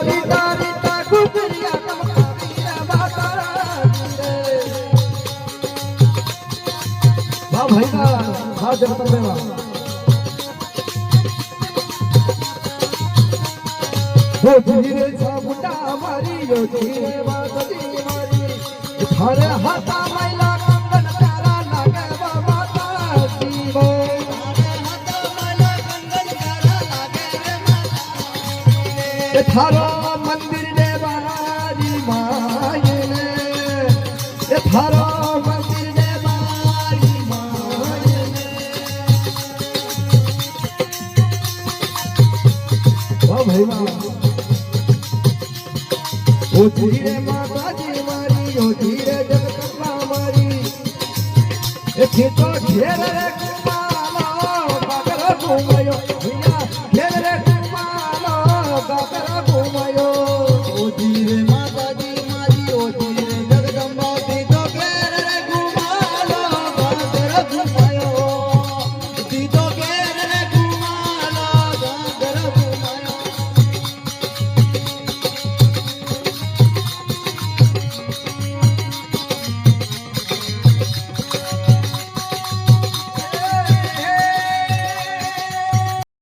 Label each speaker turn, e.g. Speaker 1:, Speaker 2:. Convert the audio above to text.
Speaker 1: રીતા રીતા કુકરિયા કમકારીયા માતાજી વાહ ભાઈ વાહ જગત વાહ ઓ ધીરે સાબુટા મારી યો ધીરે વાદળી મારી થારે હાથા મૈલા કંગન તારા લાગે માતાજી વો થારો મંદિર ને બારી માયે ને થારો મંદિર ને બારી માયે વાહ ભાઈ વાહ ઓ ધીરે માતાજી મારી ઓ ધીરે જગતમાં મારી એ ખેતો ઘેર રે કુમાલો બાગર ઘુમયો